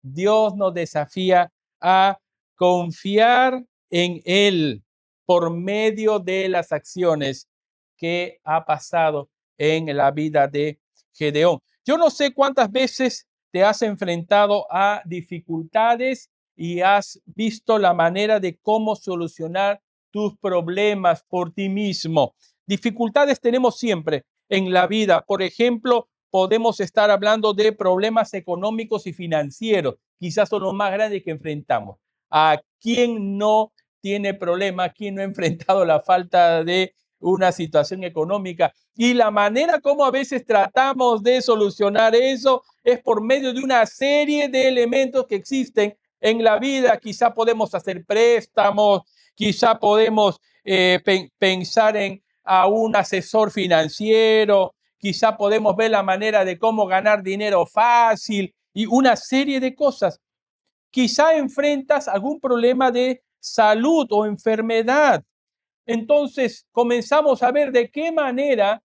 Dios nos desafía a confiar en Él por medio de las acciones que ha pasado en la vida de Gedeón. Yo no sé cuántas veces te has enfrentado a dificultades y has visto la manera de cómo solucionar tus problemas por ti mismo. Dificultades tenemos siempre en la vida. Por ejemplo, podemos estar hablando de problemas económicos y financieros. Quizás son los más grandes que enfrentamos. ¿A quién no tiene problema? ¿Quién no ha enfrentado la falta de una situación económica? Y la manera como a veces tratamos de solucionar eso es por medio de una serie de elementos que existen en la vida. Quizá podemos hacer préstamos, quizá podemos pensar en a un asesor financiero, quizá podemos ver la manera de cómo ganar dinero fácil y una serie de cosas. Quizá enfrentas algún problema de salud o enfermedad. Entonces comenzamos a ver de qué manera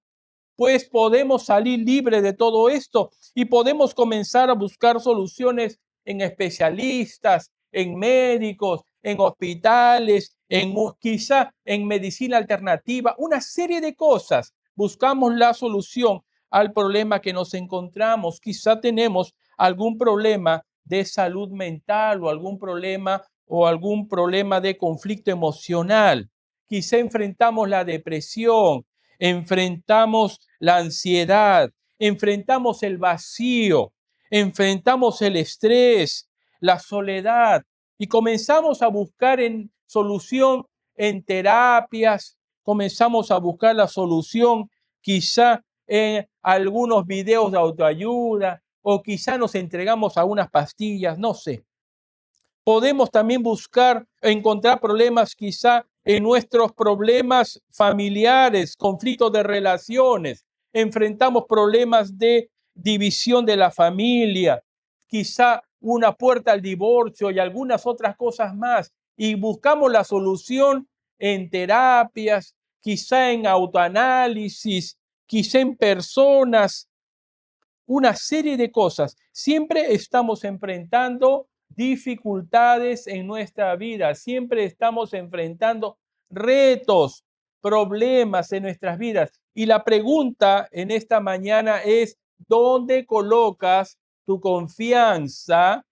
pues podemos salir libres de todo esto y podemos comenzar a buscar soluciones en especialistas, en médicos, en hospitales, quizá en medicina alternativa, una serie de cosas. Buscamos la solución al problema que nos encontramos. Quizá tenemos algún problema de salud mental o algún problema de conflicto emocional. Quizá enfrentamos la depresión, enfrentamos la ansiedad, enfrentamos el vacío, enfrentamos el estrés, la soledad y comenzamos a buscar en solución en terapias, comenzamos a buscar la solución quizá en algunos videos de autoayuda o quizá nos entregamos a unas pastillas, no sé. Podemos también encontrar problemas quizá en nuestros problemas familiares, conflictos de relaciones. Enfrentamos problemas de división de la familia, quizá una puerta al divorcio y algunas otras cosas más. Y buscamos la solución en terapias, quizá en autoanálisis, quizá en personas, una serie de cosas. Siempre estamos enfrentando dificultades en nuestra vida, siempre estamos enfrentando retos, problemas en nuestras vidas. Y la pregunta en esta mañana es, ¿dónde colocas tu confianza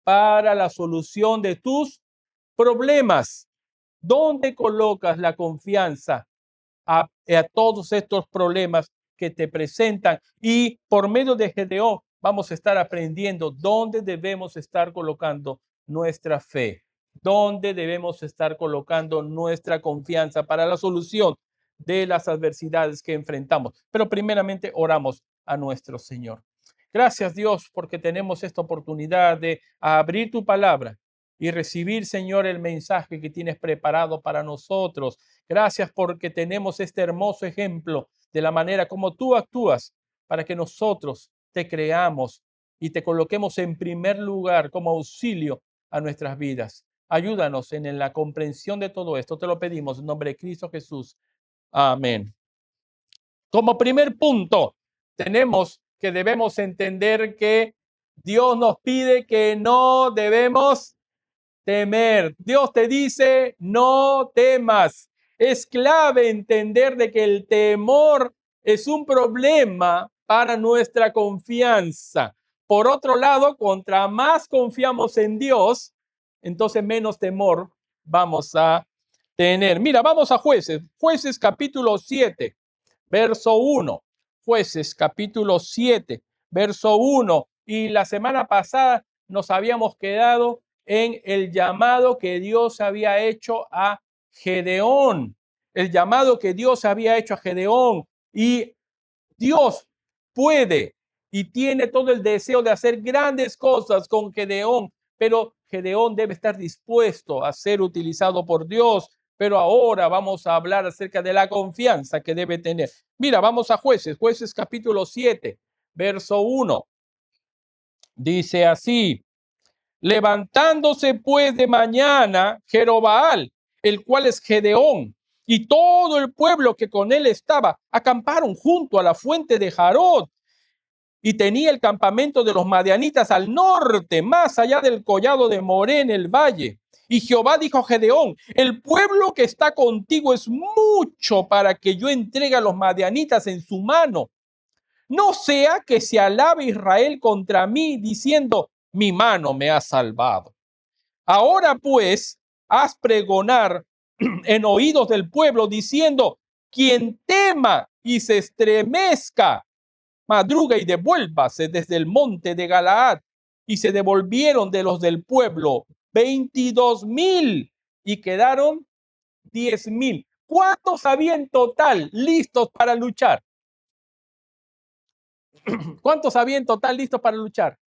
para la solución de tus problemas? ¿Dónde colocas la confianza a todos estos problemas que te presentan? Y por medio de Gedeón vamos a estar aprendiendo dónde debemos estar colocando nuestra fe, dónde debemos estar colocando nuestra confianza para la solución de las adversidades que enfrentamos. Pero primeramente oramos a nuestro Señor. Gracias, Dios, porque tenemos esta oportunidad de abrir tu palabra y recibir, Señor, el mensaje que tienes preparado para nosotros. Gracias porque tenemos este hermoso ejemplo de la manera como tú actúas para que nosotros te creamos y te coloquemos en primer lugar como auxilio a nuestras vidas. Ayúdanos en la comprensión de todo esto. Te lo pedimos en nombre de Cristo Jesús. Amén. Como primer punto, debemos entender que Dios nos pide que no debemos temer. Dios te dice, no temas. Es clave entender de que el temor es un problema para nuestra confianza. Por otro lado, contra más confiamos en Dios, entonces menos temor vamos a tener. Mira, vamos a Jueces capítulo 7, verso 1. Jueces capítulo 7, verso 1. Y la semana pasada nos habíamos quedado en el llamado que Dios había hecho a Gedeón. El llamado que Dios había hecho a Gedeón. Y Dios puede y tiene todo el deseo de hacer grandes cosas con Gedeón, pero Gedeón debe estar dispuesto a ser utilizado por Dios. Pero ahora vamos a hablar acerca de la confianza que debe tener. Mira, vamos a Jueces capítulo 7, verso 1. Dice así: levantándose pues de mañana Jerobaal, el cual es Gedeón, y todo el pueblo que con él estaba, acamparon junto a la fuente de Jarod. y tenía el campamento de los madianitas al norte, más allá del collado de Moré en el valle. Y Jehová dijo a Gedeón: el pueblo que está contigo es mucho para que yo entregue a los madianitas en su mano. No sea que se alabe Israel contra mí, diciendo: mi mano me ha salvado. Ahora pues, haz pregonar en oídos del pueblo, diciendo: quien tema y se estremezca, madruga y devuélvase desde el monte de Galaad. Y se devolvieron de los del pueblo 22,000 y quedaron 10,000. ¿Cuántos había en total listos para luchar? ¿Cuántos había en total listos para luchar?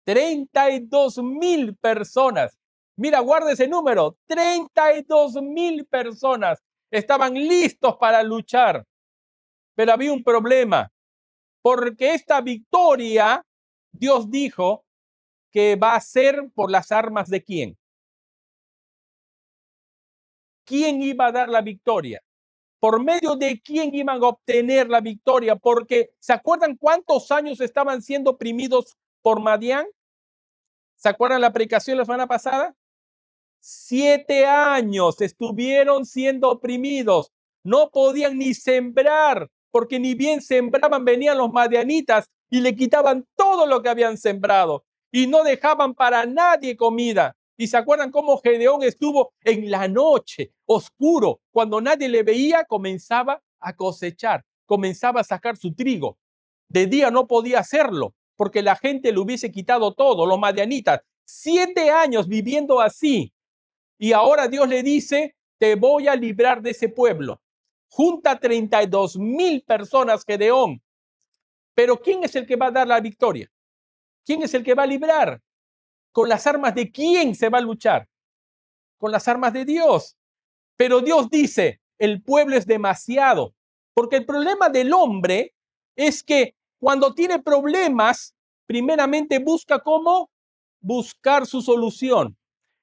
32,000 personas. Mira, guarda ese número. 32,000 personas estaban listos para luchar. Pero había un problema, porque esta victoria, Dios dijo que va a ser por las armas de quién. ¿Quién iba a dar la victoria? ¿Por medio de quién iban a obtener la victoria? Porque ¿se acuerdan cuántos años estaban siendo oprimidos por Madián? ¿Se acuerdan la predicación la semana pasada? 7 años estuvieron siendo oprimidos. No podían ni sembrar, porque ni bien sembraban, venían los madianitas y le quitaban todo lo que habían sembrado y no dejaban para nadie comida. ¿Y se acuerdan cómo Gedeón estuvo en la noche, oscuro, cuando nadie le veía, comenzaba a cosechar, comenzaba a sacar su trigo? De día no podía hacerlo, porque la gente le hubiese quitado todo, los madianitas. 7 años viviendo así. Y ahora Dios le dice: te voy a librar de ese pueblo. Junta 32,000 personas, Gedeón. Pero ¿quién es el que va a dar la victoria? ¿Quién es el que va a librar? ¿Con las armas de quién se va a luchar? Con las armas de Dios. Pero Dios dice: el pueblo es demasiado. Porque el problema del hombre es que cuando tiene problemas, primeramente busca cómo buscar su solución.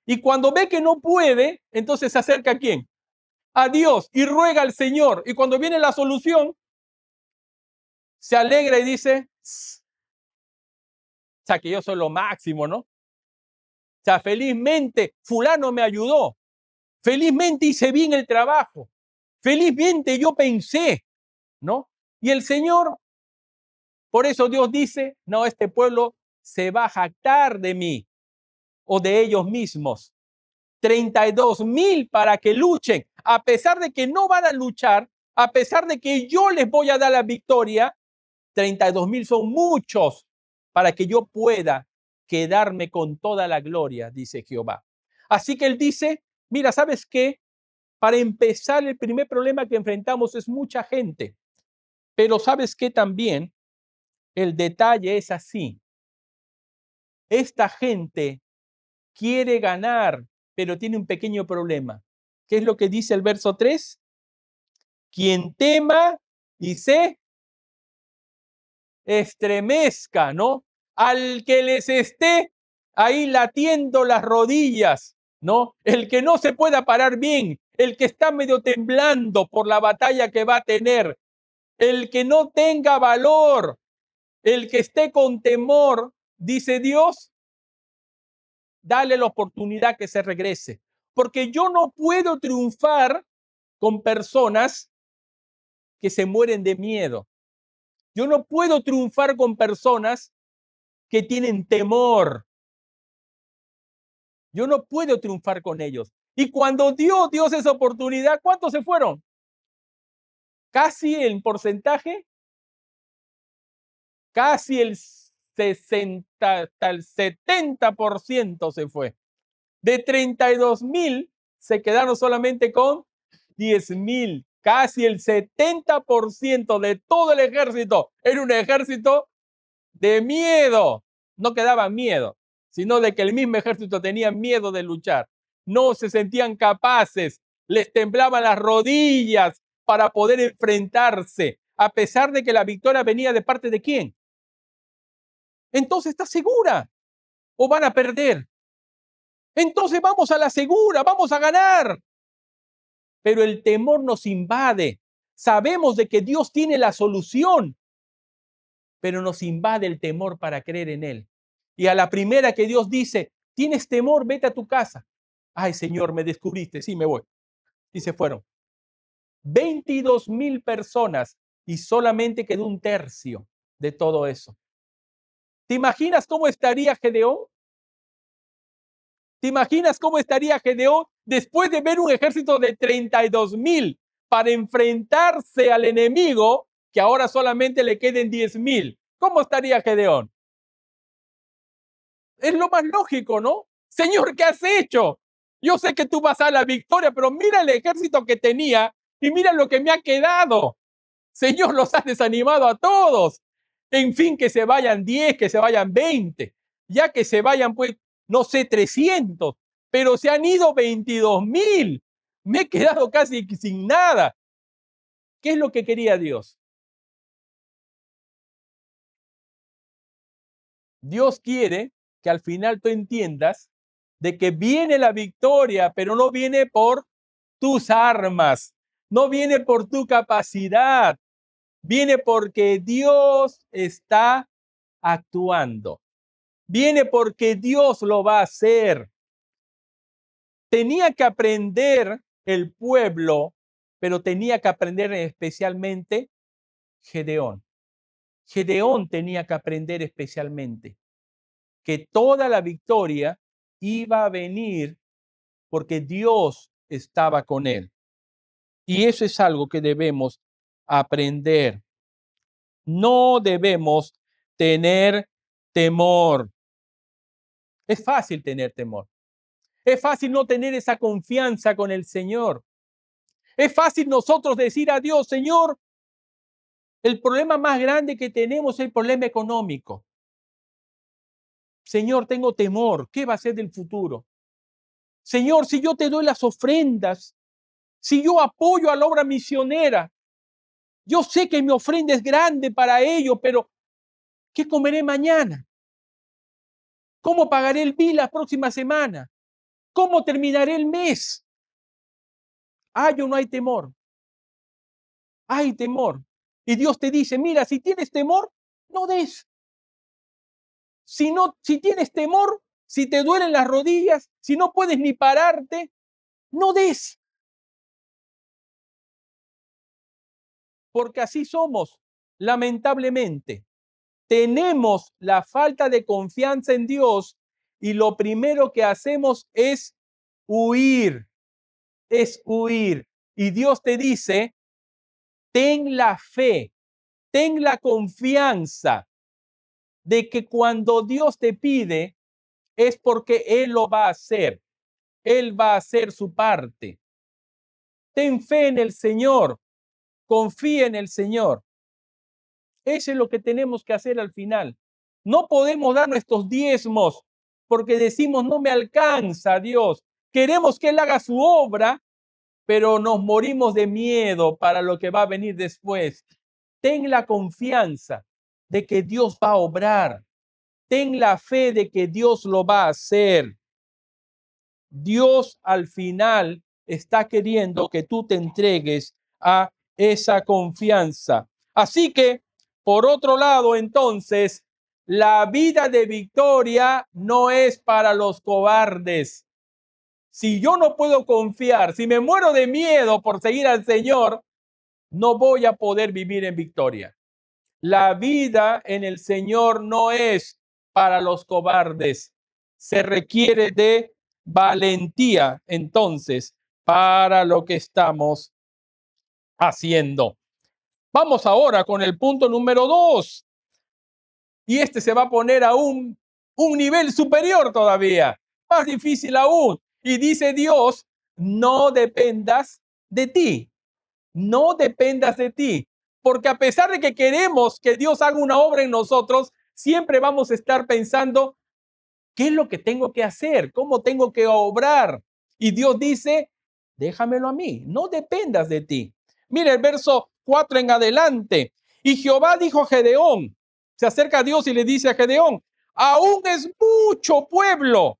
Y cuando ve que no puede, entonces se acerca a quién? A Dios y ruega al Señor. Y cuando viene la solución, se alegra y dice: o sea, que yo soy lo máximo, ¿no? O sea, felizmente fulano me ayudó. Felizmente hice bien el trabajo. Felizmente yo pensé, ¿no? Y el Señor, por eso Dios dice: no, este pueblo se va a jactar de mí o de ellos mismos. 32,000 para que luchen, a pesar de que no van a luchar, a pesar de que yo les voy a dar la victoria. 32,000 son muchos para que yo pueda quedarme con toda la gloria, dice Jehová. Así que él dice: mira, ¿sabes qué? Para empezar, el primer problema que enfrentamos es mucha gente. Pero ¿sabes qué? También el detalle es así. Esta gente quiere ganar, pero tiene un pequeño problema. ¿Qué es lo que dice el verso 3? Quien tema y se estremezca, ¿no? Al que les esté ahí latiendo las rodillas, ¿no? El que no se pueda parar bien, el que está medio temblando por la batalla que va a tener, el que no tenga valor, el que esté con temor, dice Dios: dale la oportunidad que se regrese. Porque yo no puedo triunfar con personas que se mueren de miedo. Yo no puedo triunfar con personas que tienen temor. Yo no puedo triunfar con ellos. Y cuando dio Dios esa oportunidad, ¿cuántos se fueron? Casi el porcentaje, casi el 60, hasta el 70% se fue. De 32,000 se quedaron solamente con 10,000. Casi el 70% de todo el ejército era un ejército de miedo. No quedaba miedo, sino de que el mismo ejército tenía miedo de luchar. No se sentían capaces, les temblaban las rodillas para poder enfrentarse, a pesar de que la victoria venía de parte de quién. Entonces, ¿estás segura o van a perder? Entonces vamos a la segura, vamos a ganar. Pero el temor nos invade. Sabemos de que Dios tiene la solución, pero nos invade el temor para creer en Él. Y a la primera que Dios dice, ¿tienes temor? Vete a tu casa. Ay, Señor, me descubriste, sí, me voy. Y se fueron. 22,000 personas y solamente quedó un tercio de todo eso. ¿Te imaginas cómo estaría Gedeón? ¿Te imaginas cómo estaría Gedeón después de ver un ejército de 32,000 para enfrentarse al enemigo, que ahora solamente le queden 10,000? ¿Cómo estaría Gedeón? Es lo más lógico, ¿no? Señor, ¿qué has hecho? Yo sé que tú vas a la victoria, pero mira el ejército que tenía y mira lo que me ha quedado. Señor, los has desanimado a todos. En fin, que se vayan 10, que se vayan 20, ya que se vayan, pues, no sé, 300, pero se han ido 22,000. Me he quedado casi sin nada. ¿Qué es lo que quería Dios? Dios quiere que al final tú entiendas de que viene la victoria, pero no viene por tus armas, no viene por tu capacidad, viene porque Dios está actuando. Viene porque Dios lo va a hacer. Tenía que aprender el pueblo, pero tenía que aprender especialmente Gedeón. Gedeón tenía que aprender especialmente que toda la victoria iba a venir porque Dios estaba con él. Y eso es algo que debemos aprender. No debemos tener temor. Es fácil tener temor. Es fácil no tener esa confianza con el Señor. Es fácil nosotros decir a Dios, Señor, el problema más grande que tenemos es el problema económico. Señor, tengo temor. ¿Qué va a ser del futuro? Señor, si yo te doy las ofrendas, si yo apoyo a la obra misionera, yo sé que mi ofrenda es grande para ello, pero ¿qué comeré mañana? ¿Cómo pagaré el bill la próxima semana? ¿Cómo terminaré el mes? Hay o no hay temor. Hay temor. Y Dios te dice, mira, si tienes temor, no des. Si tienes temor, si te duelen las rodillas, si no puedes ni pararte, no des. Porque así somos, lamentablemente. Tenemos la falta de confianza en Dios y lo primero que hacemos huir, es huir. Y Dios te dice, ten la fe, ten la confianza de que cuando Dios te pide es porque Él lo va a hacer. Él va a hacer su parte. Ten fe en el Señor, confía en el Señor. Eso es lo que tenemos que hacer al final. No podemos dar nuestros diezmos porque decimos no me alcanza Dios. Queremos que Él haga su obra, pero nos morimos de miedo para lo que va a venir después. Ten la confianza de que Dios va a obrar. Ten la fe de que Dios lo va a hacer. Dios al final está queriendo que tú te entregues a esa confianza. Así que, por otro lado, entonces, la vida de victoria no es para los cobardes. Si yo no puedo confiar, si me muero de miedo por seguir al Señor, no voy a poder vivir en victoria. La vida en el Señor no es para los cobardes. Se requiere de valentía, entonces, para lo que estamos haciendo. Vamos ahora con el punto número 2. Y este se va a poner a un nivel superior todavía, más difícil aún. Y dice Dios, no dependas de ti. No dependas de ti. Porque a pesar de que queremos que Dios haga una obra en nosotros, siempre vamos a estar pensando, ¿qué es lo que tengo que hacer? ¿Cómo tengo que obrar? Y Dios dice, déjamelo a mí, no dependas de ti. Mira el verso 4 en adelante. Y Jehová dijo a Gedeón, se acerca a Dios y le dice a Gedeón, aún es mucho pueblo,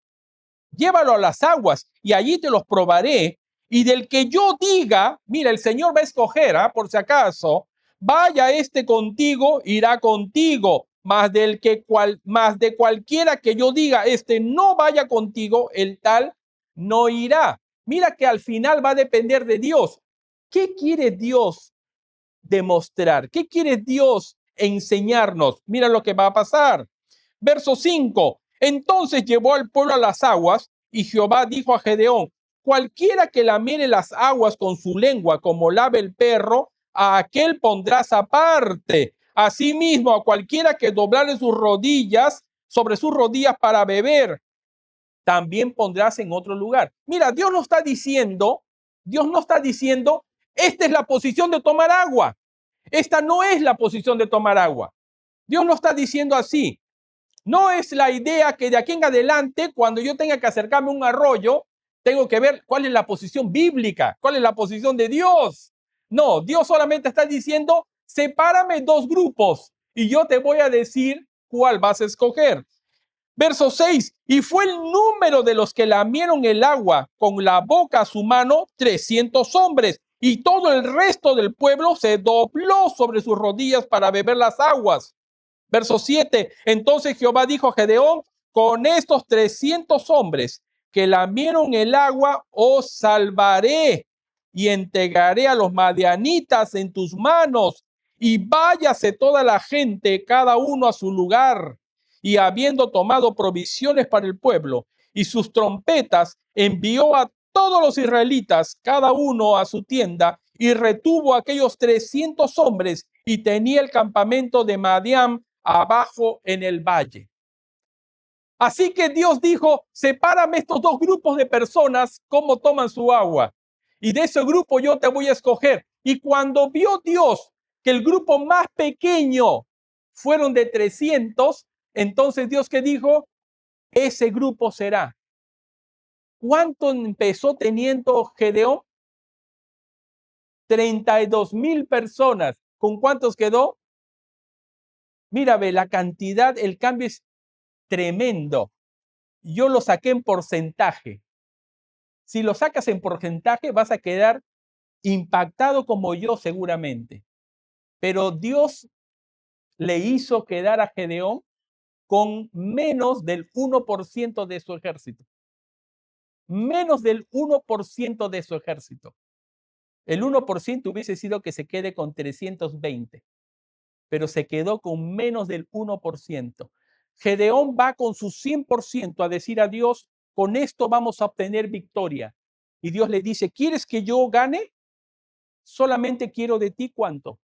llévalo a las aguas y allí te los probaré. Y del que yo diga, mira, el Señor va a escoger, por si acaso, vaya este contigo, irá contigo, mas de cualquiera que yo diga, este no vaya contigo, el tal no irá. Mira que al final va a depender de Dios. ¿Qué quiere Dios demostrar? ¿Qué quiere Dios enseñarnos? Mira lo que va a pasar. Verso 5. Entonces llevó al pueblo a las aguas y Jehová dijo a Gedeón, cualquiera que lamiere las aguas con su lengua como lave el perro, a aquel pondrás aparte. Asimismo, a cualquiera que doblare sus rodillas sobre sus rodillas para beber, también pondrás en otro lugar. Mira, Dios no está diciendo, esta es la posición de tomar agua. Esta no es la posición de tomar agua. Dios no está diciendo así. No es la idea que de aquí en adelante, cuando yo tenga que acercarme a un arroyo, tengo que ver cuál es la posición bíblica, cuál es la posición de Dios. No, Dios solamente está diciendo, sepárame dos grupos y yo te voy a decir cuál vas a escoger. Verso 6, y fue el número de los que lamieron el agua con la boca a su mano 300 hombres, y todo el resto del pueblo se dobló sobre sus rodillas para beber las aguas. Verso 7, entonces Jehová dijo a Gedeón, con estos 300 hombres que lamieron el agua, os salvaré y entregaré a los madianitas en tus manos, y váyase toda la gente, cada uno a su lugar. Y habiendo tomado provisiones para el pueblo y sus trompetas, envió a todos los israelitas, cada uno a su tienda, y retuvo a aquellos 300 hombres, y tenía el campamento de Madián abajo en el valle. Así que Dios dijo, sepárame estos dos grupos de personas, cómo toman su agua. Y de ese grupo yo te voy a escoger. Y cuando vio Dios que el grupo más pequeño fueron de 300, entonces Dios que dijo, ese grupo será. ¿Cuánto empezó teniendo Gedeón? 32,000 personas. ¿Con cuántos quedó? Mira, ve, la cantidad, el cambio es tremendo. Yo lo saqué en porcentaje. Si lo sacas en porcentaje, vas a quedar impactado como yo seguramente. Pero Dios le hizo quedar a Gedeón con menos del 1% de su ejército. Menos del 1% de su ejército. El 1% hubiese sido que se quede con 320, pero se quedó con menos del 1%. Gedeón va con su 100% a decir a Dios, con esto vamos a obtener victoria. Y Dios le dice, ¿quieres que yo gane? Solamente quiero de ti, ¿cuánto?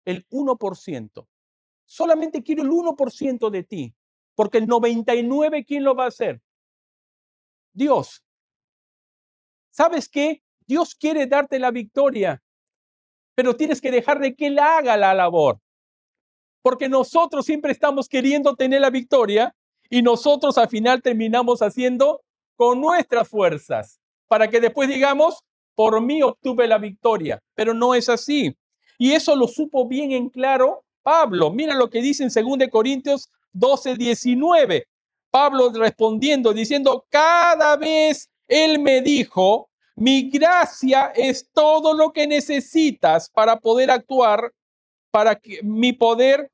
El 1%. Solamente quiero el 1% de ti, porque el 99, ¿quién lo va a hacer? Dios. ¿Sabes qué? Dios quiere darte la victoria, pero tienes que dejar de que Él haga la labor. Porque nosotros siempre estamos queriendo tener la victoria y nosotros al final terminamos haciendo con nuestras fuerzas, para que después digamos, por mí obtuve la victoria, pero no es así. Y eso lo supo bien en claro Pablo. Mira lo que dice en 2 Corintios 12:19. Pablo respondiendo, diciendo, cada vez él me dijo, mi gracia es todo lo que necesitas para poder actuar, para que mi poder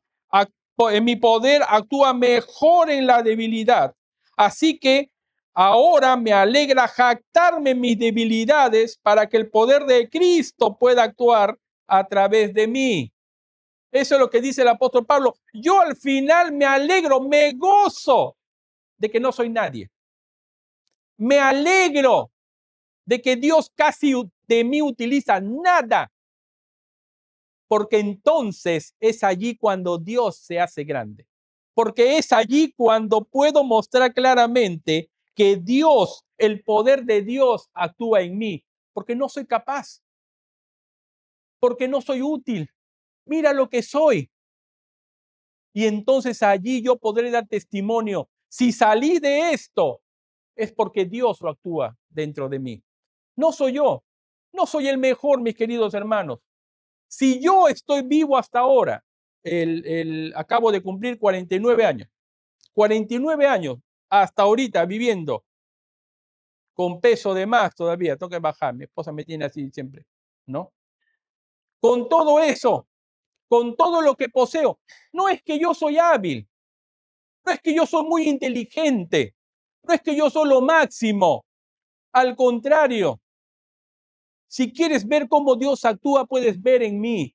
actúa mejor en la debilidad. Así que ahora me alegra jactarme en mis debilidades para que el poder de Cristo pueda actuar a través de mí. Eso es lo que dice el apóstol Pablo. Yo al final me alegro, me gozo de que no soy nadie. Me alegro de que Dios casi de mí utiliza nada, porque entonces es allí cuando Dios se hace grande. Porque es allí cuando puedo mostrar claramente que Dios, el poder de Dios actúa en mí, porque no soy capaz, porque no soy útil. Mira lo que soy. Y entonces allí yo podré dar testimonio. Si salí de esto, es porque Dios lo actúa dentro de mí. No soy yo, no soy el mejor, mis queridos hermanos. Si yo estoy vivo hasta ahora, acabo de cumplir 49 años. 49 años hasta ahorita viviendo con peso de más todavía, tengo que bajar, mi esposa me tiene así siempre, ¿no? con todo eso, con todo lo que poseo. No es que yo soy hábil, no es que yo soy muy inteligente, no es que yo soy lo máximo. Al contrario, si quieres ver cómo Dios actúa, puedes ver en mí,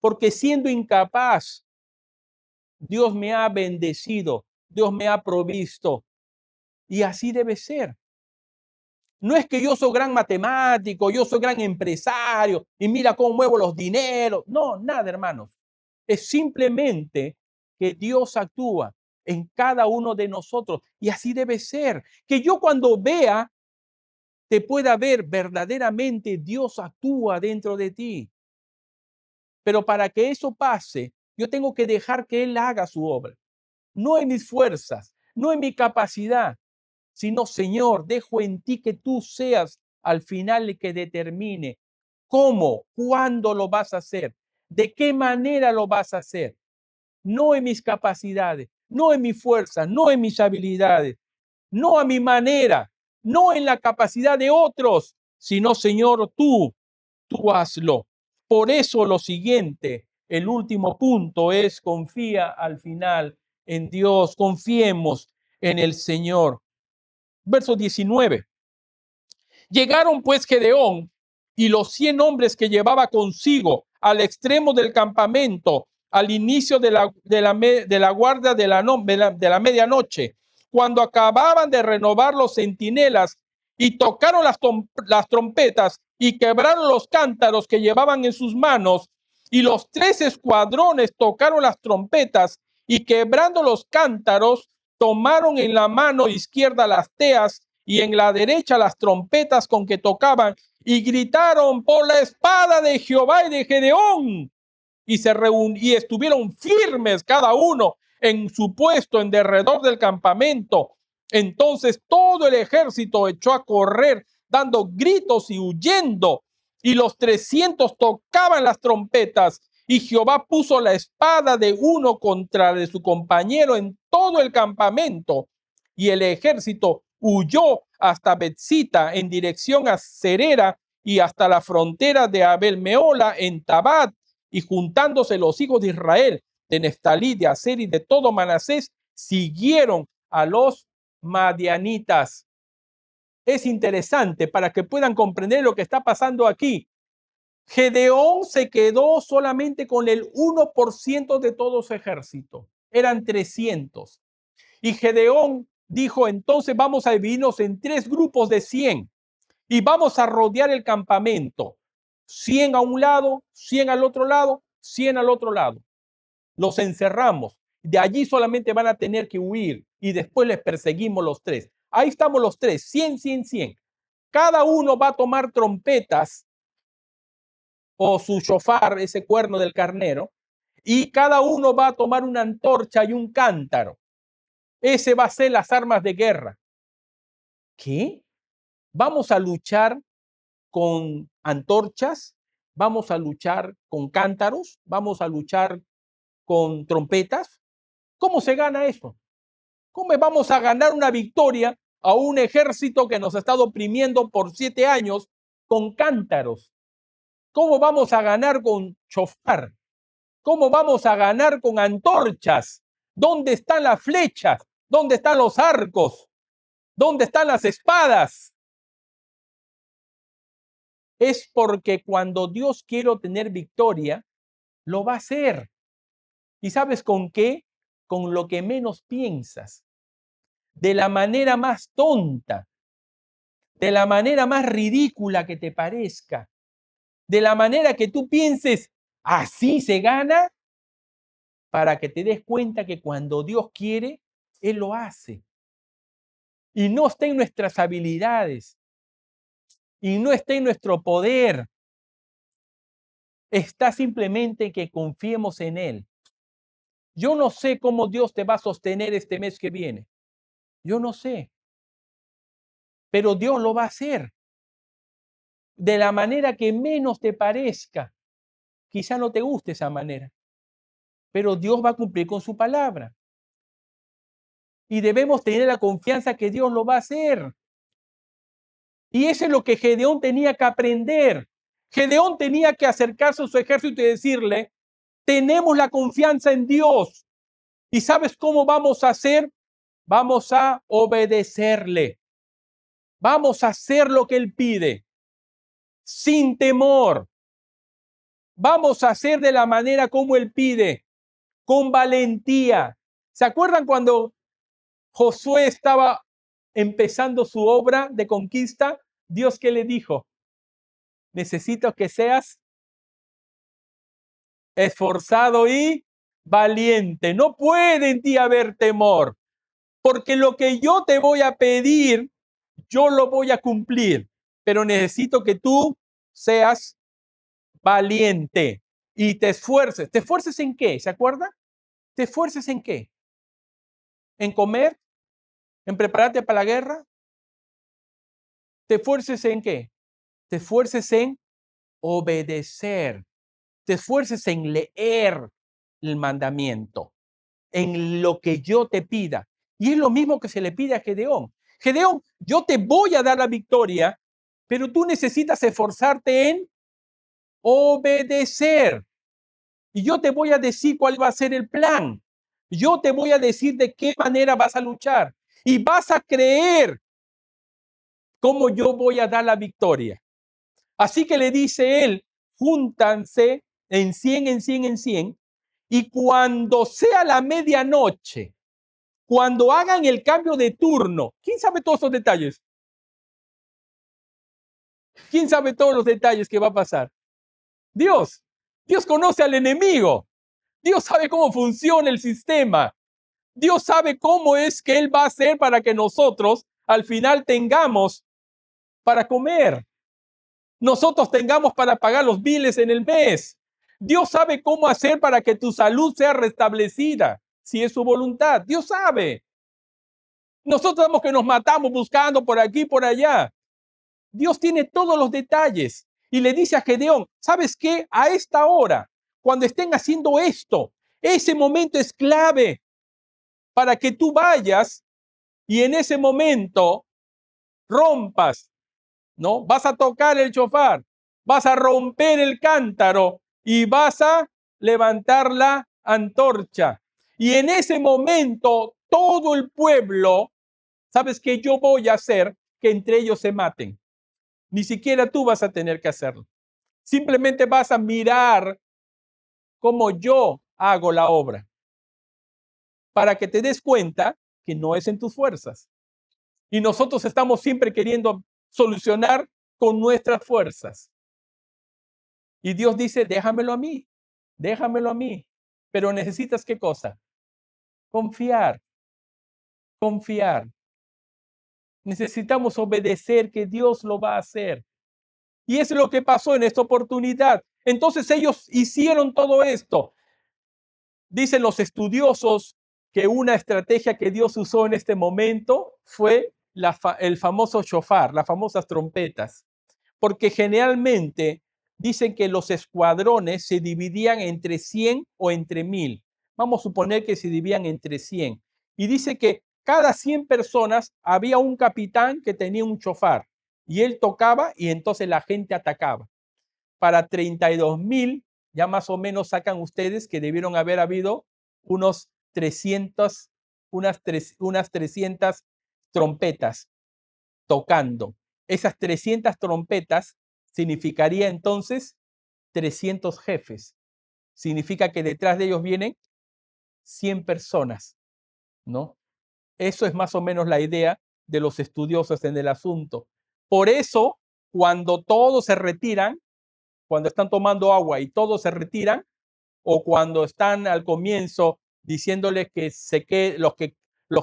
porque siendo incapaz, Dios me ha bendecido, Dios me ha provisto, y así debe ser. No es que yo soy gran matemático, yo soy gran empresario y mira cómo muevo los dineros. No, nada, hermanos. Es simplemente que Dios actúa en cada uno de nosotros y así debe ser. Que yo cuando vea, te pueda ver verdaderamente Dios actúa dentro de ti. Pero para que eso pase, yo tengo que dejar que Él haga su obra. No en mis fuerzas, no en mi capacidad, sino, Señor, dejo en ti que tú seas al final el que determine cómo, cuándo lo vas a hacer, de qué manera lo vas a hacer. No en mis capacidades, no en mi fuerza, no en mis habilidades, no a mi manera, no en la capacidad de otros, sino, Señor, tú hazlo. Por eso lo siguiente, el último punto es confía al final en Dios, confiemos en el Señor. Verso 19. Llegaron pues Gedeón y los 100 hombres que llevaba consigo al extremo del campamento, al inicio de la guardia de la medianoche, cuando acababan de renovar los centinelas y tocaron las trompetas y quebraron los cántaros que llevaban en sus manos, y los 3 escuadrones tocaron las trompetas y quebrando los cántaros, tomaron en la mano izquierda las teas y en la derecha las trompetas con que tocaban, y gritaron por la espada de Jehová y de Gedeón, y estuvieron firmes cada uno en su puesto en derredor del campamento. Entonces todo el ejército echó a correr, dando gritos y huyendo, y los 300 tocaban las trompetas, y Jehová puso la espada de uno contra de su compañero en todo el campamento, y el ejército huyó hasta Betzita en dirección a Cerera y hasta la frontera de Abel Meola en Tabat, y juntándose los hijos de Israel, de Neftalí, de Aser y de todo Manasés, siguieron a los madianitas. Es interesante para que puedan comprender lo que está pasando aquí. Gedeón se quedó solamente con el 1% de todo su ejército. Eran 300. Y Gedeón dijo, entonces vamos a dividirnos en 3 grupos de 100 y vamos a rodear el campamento. 100 a un lado, 100 al otro lado, 100 al otro lado. Los encerramos. De allí solamente van a tener que huir y después les perseguimos los 3. Ahí estamos los 3, 100, 100, 100. Cada uno va a tomar trompetas o su shofar, ese cuerno del carnero, y cada uno va a tomar una antorcha y un cántaro. Ese va a ser las armas de guerra. ¿Qué? ¿Vamos a luchar con antorchas? ¿Vamos a luchar con cántaros? ¿Vamos a luchar con trompetas? ¿Cómo se gana eso? ¿Cómo vamos a ganar una victoria a un ejército que nos ha estado oprimiendo por 7 años con cántaros? ¿Cómo vamos a ganar con chofar? ¿Cómo vamos a ganar con antorchas? ¿Dónde están las flechas? ¿Dónde están los arcos? ¿Dónde están las espadas? Es porque cuando Dios quiere obtener victoria, lo va a hacer. ¿Y sabes con qué? Con lo que menos piensas, de la manera más tonta, de la manera más ridícula que te parezca, de la manera que tú pienses, así se gana, para que te des cuenta que cuando Dios quiere, Él lo hace. Y no está en nuestras habilidades, y no está en nuestro poder, está simplemente que confiemos en Él. Yo no sé cómo Dios te va a sostener este mes que viene. Yo no sé. Pero Dios lo va a hacer de la manera que menos te parezca. Quizá no te guste esa manera, pero Dios va a cumplir con su palabra. Y debemos tener la confianza que Dios lo va a hacer. Y eso es lo que Gedeón tenía que aprender. Gedeón tenía que acercarse a su ejército y decirle, tenemos la confianza en Dios. ¿Y sabes cómo vamos a hacer? Vamos a obedecerle. Vamos a hacer lo que Él pide, sin temor. Vamos a hacer de la manera como Él pide, con valentía. ¿Se acuerdan cuando Josué estaba empezando su obra de conquista? Dios, ¿qué le dijo? Necesito que seas esforzado y valiente. No puede en ti haber temor, porque lo que yo te voy a pedir, yo lo voy a cumplir, pero necesito que tú seas valiente y te esfuerces. ¿Te esfuerces en qué? ¿Se acuerda? ¿Te esfuerces en qué? ¿En comer? ¿En prepararte para la guerra? ¿Te esfuerces en qué? Te esfuerces en obedecer. Te esfuerces en leer el mandamiento, en lo que yo te pida. Y es lo mismo que se le pide a Gedeón. Gedeón, yo te voy a dar la victoria, pero tú necesitas esforzarte en obedecer. Y yo te voy a decir cuál va a ser el plan. Yo te voy a decir de qué manera vas a luchar. Y vas a creer cómo yo voy a dar la victoria. Así que le dice él, júntanse en 100, en 100, en 100. Y cuando sea la medianoche, cuando hagan el cambio de turno, ¿quién sabe todos esos detalles? ¿Quién sabe todos los detalles que va a pasar? Dios. Dios conoce al enemigo. Dios sabe cómo funciona el sistema. Dios sabe cómo es que Él va a hacer para que nosotros al final tengamos para comer. Nosotros tengamos para pagar los biles en el mes. Dios sabe cómo hacer para que tu salud sea restablecida, si es su voluntad. Dios sabe. Nosotros sabemos que nos matamos buscando por aquí y por allá. Dios tiene todos los detalles y le dice a Gedeón, ¿sabes qué? A esta hora, cuando estén haciendo esto, ese momento es clave para que tú vayas y en ese momento rompas, ¿no? Vas a tocar el shofar, vas a romper el cántaro y vas a levantar la antorcha. Y en ese momento todo el pueblo, ¿sabes qué yo voy a hacer? Que entre ellos se maten. Ni siquiera tú vas a tener que hacerlo. Simplemente vas a mirar cómo yo hago la obra para que te des cuenta que no es en tus fuerzas. Y nosotros estamos siempre queriendo solucionar con nuestras fuerzas. Y Dios dice, déjamelo a mí, déjamelo a mí. Pero necesitas ¿qué cosa? Confiar, confiar. Necesitamos obedecer que Dios lo va a hacer. Y es lo que pasó en esta oportunidad. Entonces ellos hicieron todo esto. Dicen los estudiosos que una estrategia que Dios usó en este momento fue el famoso shofar, las famosas trompetas, porque generalmente dicen que los escuadrones se dividían entre 100 o entre 1000. Vamos a suponer que se dividían entre 100. Y dice que cada 100 personas había un capitán que tenía un shofar y él tocaba y entonces la gente atacaba. Para 32,000, ya más o menos sacan ustedes que debieron haber habido unos 300, unas 300 trompetas tocando. Esas 300 trompetas significaría entonces 300 jefes. Significa que detrás de ellos vienen 100 personas, ¿no? Eso es más o menos la idea de los estudiosos en el asunto. Por eso, cuando todos se retiran, cuando están tomando agua y todos se retiran, o cuando están al comienzo diciéndoles que los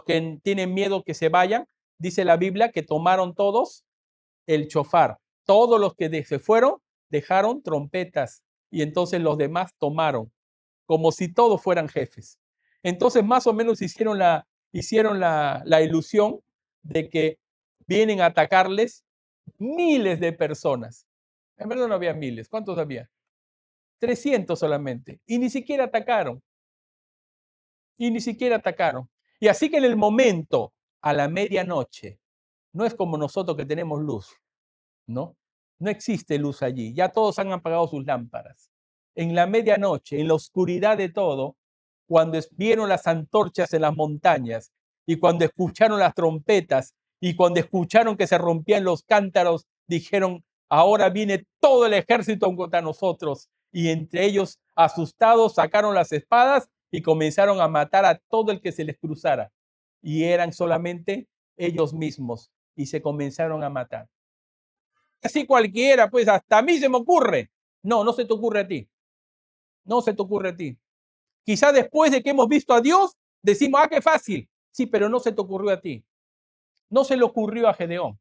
que tienen miedo que se vayan, dice la Biblia que tomaron todos el chofar. Todos los que se fueron dejaron trompetas y entonces los demás tomaron, como si todos fueran jefes. Entonces más o menos hicieron la ilusión de que vienen a atacarles miles de personas. En verdad no había miles. ¿Cuántos había? 300 solamente. Y ni siquiera atacaron. Y ni siquiera atacaron. Y así que en el momento, a la medianoche, no es como nosotros que tenemos luz, ¿no? No existe luz allí. Ya todos han apagado sus lámparas. En la medianoche, en la oscuridad de todo, cuando vieron las antorchas en las montañas y cuando escucharon las trompetas y cuando escucharon que se rompían los cántaros, dijeron, ahora viene todo el ejército contra nosotros. Y entre ellos, asustados, sacaron las espadas y comenzaron a matar a todo el que se les cruzara. Y eran solamente ellos mismos y se comenzaron a matar. Así cualquiera, pues hasta a mí se me ocurre. No, no se te ocurre a ti. No se te ocurre a ti. Quizá después de que hemos visto a Dios, decimos, qué fácil. Sí, pero no se te ocurrió a ti. No se le ocurrió a Gedeón.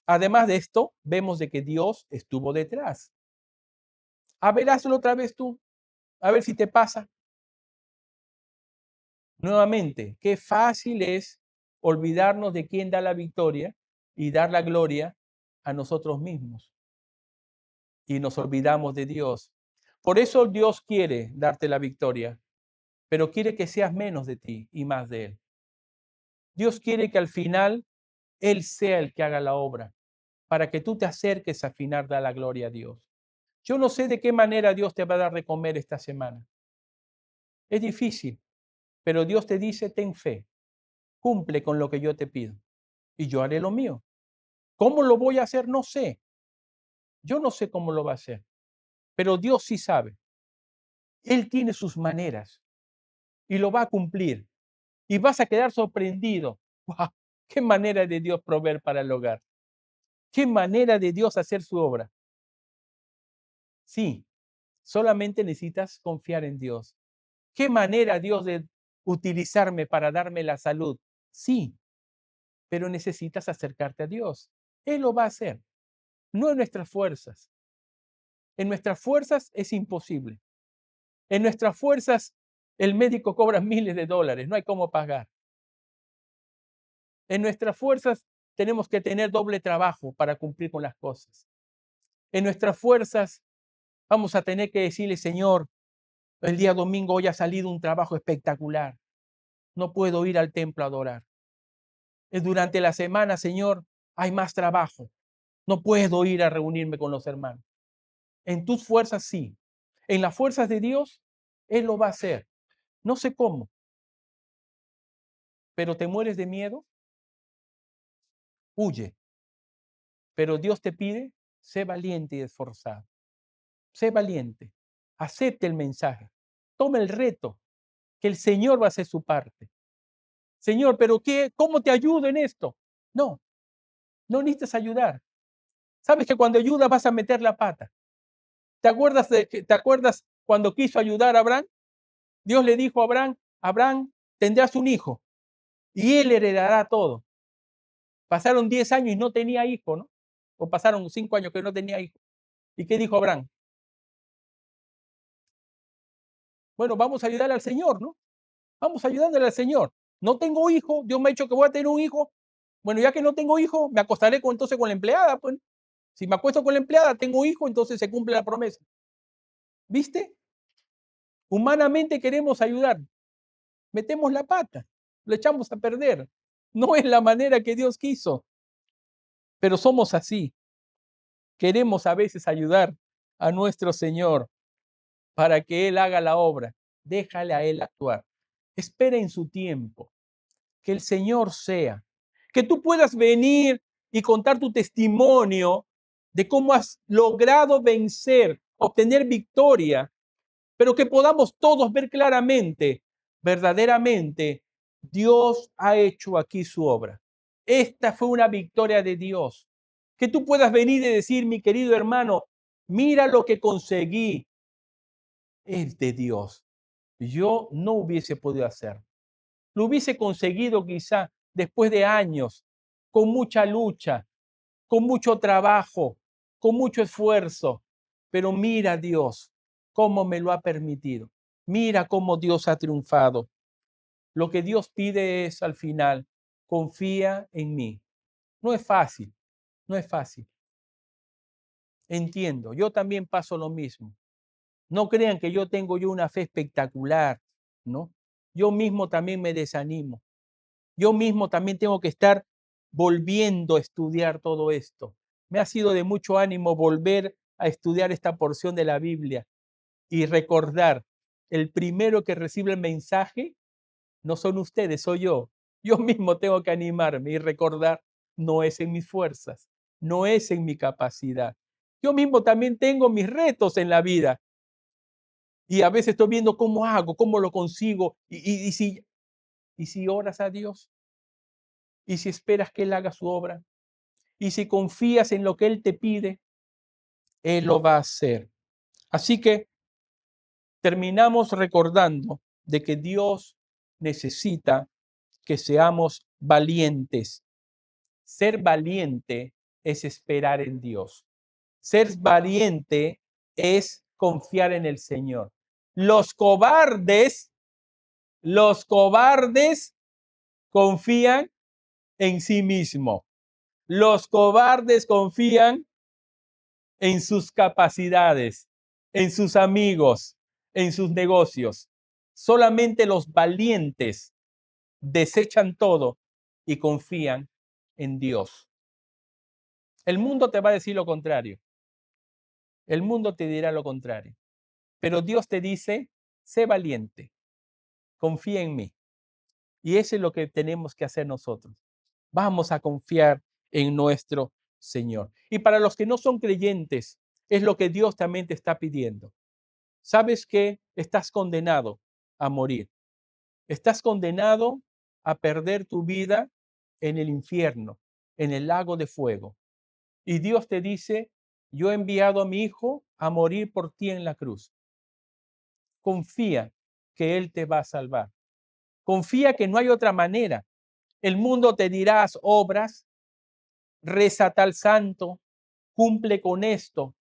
Además de esto, vemos de que Dios estuvo detrás. A ver, hazlo otra vez tú. A ver si te pasa. Nuevamente, qué fácil es olvidarnos de quién da la victoria y dar la gloria a nosotros mismos. Y nos olvidamos de Dios. Por eso Dios quiere darte la victoria, pero quiere que seas menos de ti y más de Él. Dios quiere que al final Él sea el que haga la obra, para que tú te acerques a final de la gloria a Dios. Yo no sé de qué manera Dios te va a dar de comer esta semana. Es difícil, pero Dios te dice, ten fe, cumple con lo que yo te pido y yo haré lo mío. ¿Cómo lo voy a hacer? No sé. Yo no sé cómo lo va a hacer, pero Dios sí sabe. Él tiene sus maneras y lo va a cumplir. Y vas a quedar sorprendido. ¡Wow! ¡Qué manera de Dios proveer para el hogar! ¡Qué manera de Dios hacer su obra! Sí, solamente necesitas confiar en Dios. ¿Qué manera Dios de utilizarme para darme la salud? Sí, pero necesitas acercarte a Dios. Él lo va a hacer, no en nuestras fuerzas. En nuestras fuerzas es imposible. En nuestras fuerzas el médico cobra miles de dólares, no hay cómo pagar. En nuestras fuerzas tenemos que tener doble trabajo para cumplir con las cosas. En nuestras fuerzas vamos a tener que decirle, Señor, el día domingo hoy ha salido un trabajo espectacular. No puedo ir al templo a adorar. Durante la semana, Señor, hay más trabajo. No puedo ir a reunirme con los hermanos. En tus fuerzas sí. En las fuerzas de Dios, Él lo va a hacer. No sé cómo, pero te mueres de miedo, huye. Pero Dios te pide, sé valiente y esforzado. Sé valiente. Acepte el mensaje. Toma el reto, que el Señor va a hacer su parte. Señor, pero ¿cómo te ayudo en esto? No, no necesitas ayudar. Sabes que cuando ayudas vas a meter la pata. ¿Te acuerdas cuando quiso ayudar a Abraham? Dios le dijo a Abraham, Abraham, tendrás un hijo y él heredará todo. Pasaron 10 años y no tenía hijo, ¿no? O pasaron 5 años que no tenía hijo. ¿Y qué dijo Abraham? Bueno, vamos a ayudarle al Señor, ¿no? Vamos ayudándole al Señor. No tengo hijo, Dios me ha dicho que voy a tener un hijo. Bueno, ya que no tengo hijo, me acostaré entonces con la empleada. Pues. Si me acuesto con la empleada, tengo hijo, entonces se cumple la promesa. ¿Viste? Humanamente queremos ayudar. Metemos la pata, lo echamos a perder. No es la manera que Dios quiso. Pero somos así. Queremos a veces ayudar a nuestro Señor para que Él haga la obra. Déjale a Él actuar. Espera en su tiempo. Que el Señor sea. Que tú puedas venir y contar tu testimonio de cómo has logrado vencer, obtener victoria, pero que podamos todos ver claramente, verdaderamente, Dios ha hecho aquí su obra. Esta fue una victoria de Dios. Que tú puedas venir y decir, mi querido hermano, mira lo que conseguí. Es de Dios. Yo no hubiese podido hacer. Lo hubiese conseguido quizá después de años, con mucha lucha, con mucho trabajo, con mucho esfuerzo. Pero mira Dios, cómo me lo ha permitido. Mira cómo Dios ha triunfado. Lo que Dios pide es al final, confía en mí. No es fácil, no es fácil. Entiendo, yo también paso lo mismo. No crean que yo tengo una fe espectacular, ¿no? Yo mismo también me desanimo. Yo mismo también tengo que estar volviendo a estudiar todo esto. Me ha sido de mucho ánimo volver a estudiar esta porción de la Biblia y recordar, el primero que recibe el mensaje no son ustedes, soy yo. Yo mismo tengo que animarme y recordar, no es en mis fuerzas, no es en mi capacidad. Yo mismo también tengo mis retos en la vida y a veces estoy viendo cómo hago, cómo lo consigo y si oras a Dios y si esperas que Él haga su obra y si confías en lo que Él te pide, Él lo va a hacer. Así que terminamos recordando de que Dios necesita que seamos valientes. Ser valiente es esperar en Dios. Ser valiente es confiar en el Señor. Los cobardes, los cobardes confían en sí mismos. Los cobardes confían en sus capacidades, en sus amigos, en sus negocios. Solamente los valientes desechan todo y confían en Dios. El mundo te va a decir lo contrario. El mundo te dirá lo contrario. Pero Dios te dice, sé valiente, confía en mí. Y eso es lo que tenemos que hacer nosotros. Vamos a confiar en nuestro Señor. Y para los que no son creyentes, es lo que Dios también te está pidiendo. Sabes que estás condenado a morir. Estás condenado a perder tu vida en el infierno, en el lago de fuego. Y Dios te dice, yo he enviado a mi Hijo a morir por ti en la cruz. Confía que Él te va a salvar. Confía que no hay otra manera. El mundo te dirá, haz obras, reza tal santo, cumple con esto.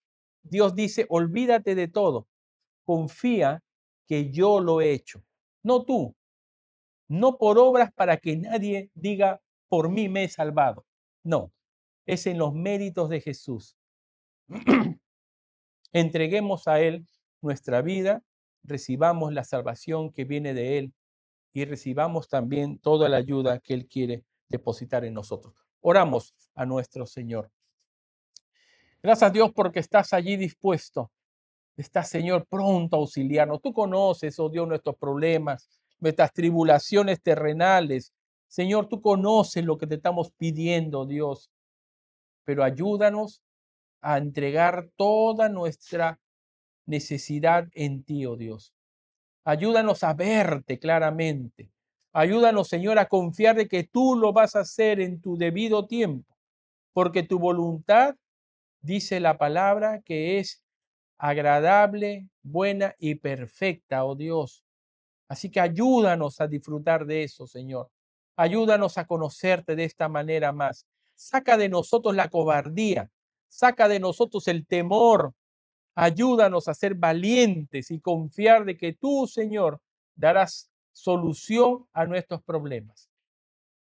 Dios dice, olvídate de todo. Confía que yo lo he hecho. No tú, no por obras para que nadie diga, por mí me he salvado. No, es en los méritos de Jesús. Entreguemos a Él nuestra vida, recibamos la salvación que viene de Él y recibamos también toda la ayuda que Él quiere depositar en nosotros. Oramos a nuestro Señor. Gracias a Dios porque estás allí dispuesto. Estás, Señor, pronto a auxiliarnos. Tú conoces, oh Dios, nuestros problemas, nuestras tribulaciones terrenales. Señor, tú conoces lo que te estamos pidiendo, Dios, pero ayúdanos a entregar toda nuestra necesidad en ti, oh Dios. Ayúdanos a verte claramente. Ayúdanos, Señor, a confiar de que tú lo vas a hacer en tu debido tiempo, porque tu voluntad, dice la palabra, que es agradable, buena y perfecta, oh Dios. Así que ayúdanos a disfrutar de eso, Señor. Ayúdanos a conocerte de esta manera más. Saca de nosotros la cobardía, saca de nosotros el temor. Ayúdanos a ser valientes y confiar de que tú, Señor, darás solución a nuestros problemas.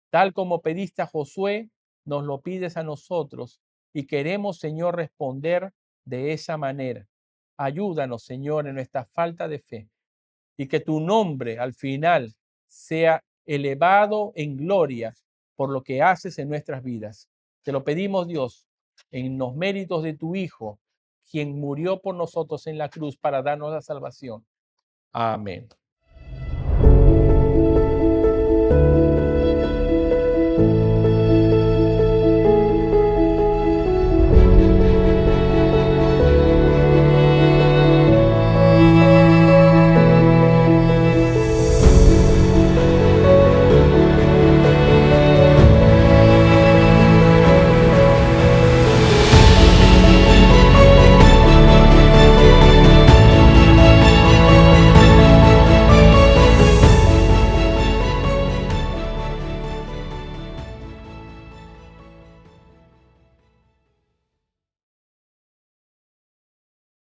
Tal como pediste a Josué, nos lo pides a nosotros y queremos, Señor, responder de esa manera. Ayúdanos, Señor, en nuestra falta de fe y que tu nombre al final sea elevado en gloria por lo que haces en nuestras vidas. Te lo pedimos, Dios, en los méritos de tu Hijo, quien murió por nosotros en la cruz para darnos la salvación. Amén.